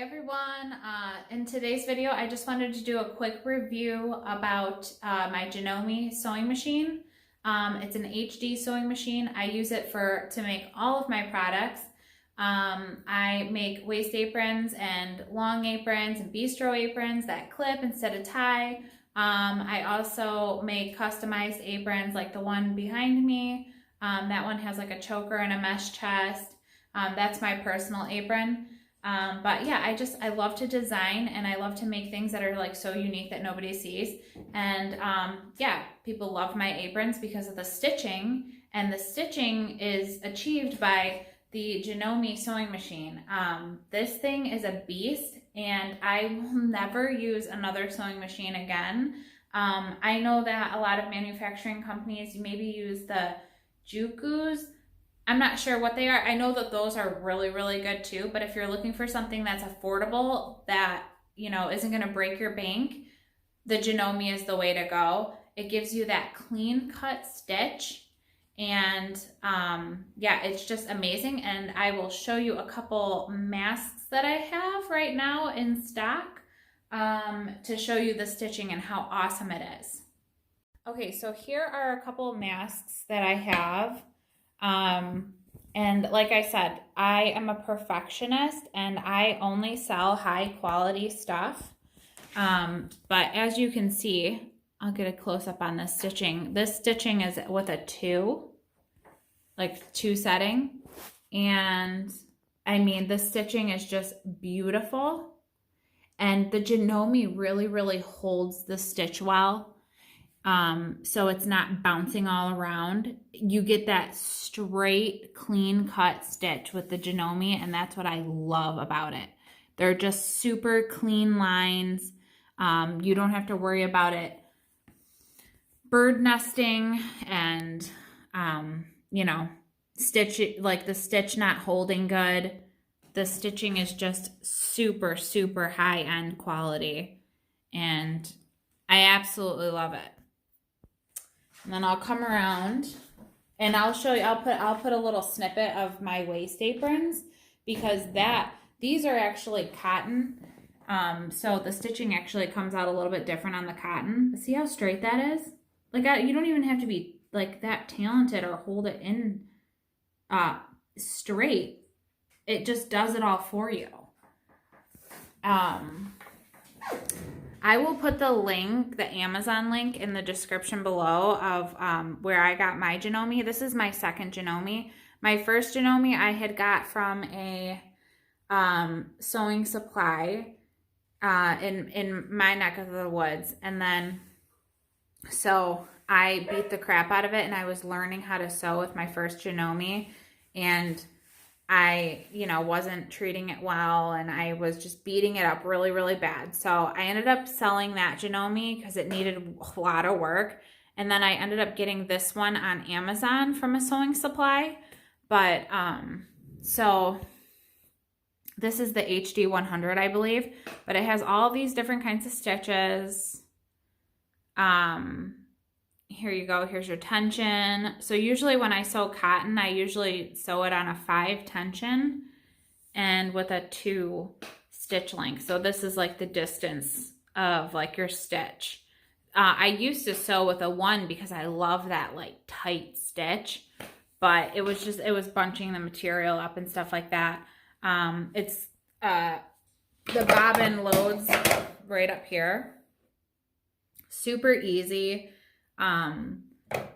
Hey everyone, in today's video I just wanted to do a quick review about my Janome sewing machine. It's an HD sewing machine. I use it to make all of my products. I make waist aprons and long aprons and bistro aprons that clip instead of tie. I also make customized aprons like the one behind me. That one has like a choker and a mesh chest. That's my personal apron. But yeah, I love to design and I love to make things that are like so unique that nobody sees. And yeah, people love my aprons because of the stitching, and the stitching is achieved by the Janome sewing machine. This thing is a beast and I will never use another sewing machine again. I know that a lot of manufacturing companies maybe use the Jukus. I'm not sure what they are. I know that those are really, really good too. But if you're looking for something that's affordable, that, isn't going to break your bank, the Janome is the way to go. It gives you that clean cut stitch. And yeah, it's just amazing. And I will show you a couple masks that I have right now in stock to show you the stitching and how awesome it is. Okay, so here are a couple masks that I have. And like I said, I am a perfectionist and I only sell high quality stuff. But as you can see, I'll get a close up on this stitching. This stitching is with a 2 setting. And I mean, the stitching is just beautiful. And the Janome really, really holds the stitch well. So it's not bouncing all around. You get that straight, clean cut stitch with the Janome, and that's what I love about it. They're just super clean lines. You don't have to worry about it bird nesting and, the stitch not holding good. The stitching is just super, super high-end quality, and I absolutely love it. And then I'll come around and I'll show you, I'll put a little snippet of my waist aprons because these are actually cotton. So the stitching actually comes out a little bit different on the cotton. But see how straight that is? You don't even have to be like that talented or hold it in straight. It just does it all for you. I will put the link, the Amazon link, in the description below of where I got my Janome. This is my second Janome. My first Janome I had got from a sewing supply in my neck of the woods. And then, so I beat the crap out of it and I was learning how to sew with my first Janome. And I, wasn't treating it well and I was just beating it up really, really bad. So I ended up selling that Janome because it needed a lot of work. And then I ended up getting this one on Amazon from a sewing supply. But, so this is the HD 100, I believe, but it has all these different kinds of stitches. Here you go. Here's your tension. So usually when I sew cotton, I usually sew it on a 5 tension and with a 2 stitch length. So this is like the distance of like your stitch. I used to sew with a 1 because I love that like tight stitch, but it was bunching the material up and stuff like that. It's the bobbin loads right up here. Super easy.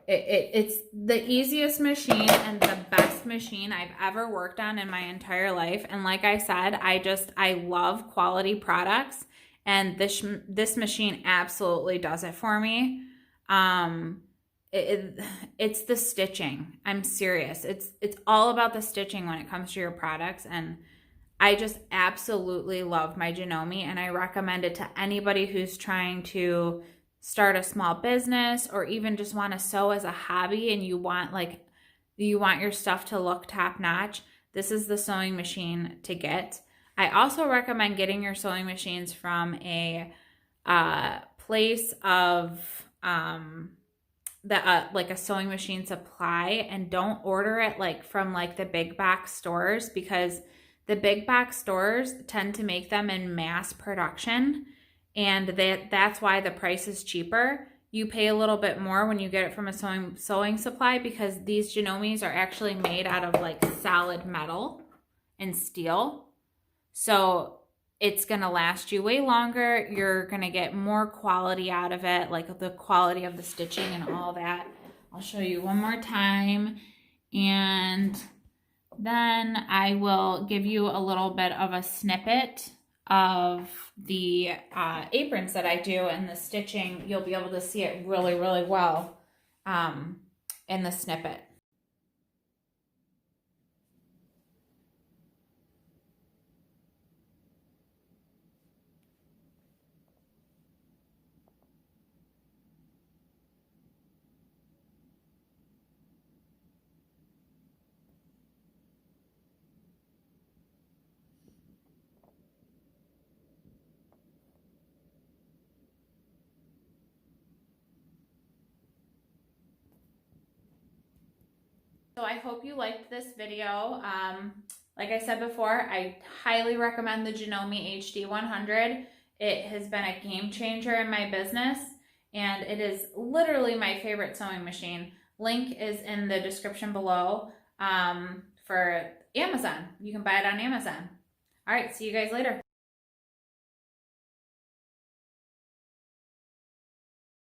It's the easiest machine and the best machine I've ever worked on in my entire life. And like I said, I love quality products, and this machine absolutely does it for me. It's the stitching. I'm serious. It's all about the stitching when it comes to your products. And I just absolutely love my Janome, and I recommend it to anybody who's trying to start a small business or even just want to sew as a hobby and you want your stuff to look top notch. This is the sewing machine to get. I also recommend getting your sewing machines from a place of like a sewing machine supply, and don't order it from the big box stores, because The big box stores tend to make them in mass production, and that's why the price is cheaper. You pay a little bit more when you get it from a sewing supply because these Janomes are actually made out of like solid metal and steel. So it's going to last you way longer. You're going to get more quality out of it, like the quality of the stitching and all that. I'll show you one more time, and then I will give you a little bit of a snippet of the aprons that I do and the stitching. You'll be able to see it really, really well in the snippet. So I hope you liked this video. Like I said before, I highly recommend the Janome HD 100. It has been a game changer in my business, and it is literally my favorite sewing machine. Link is in the description below for Amazon. You can buy it on Amazon. All right, see you guys later.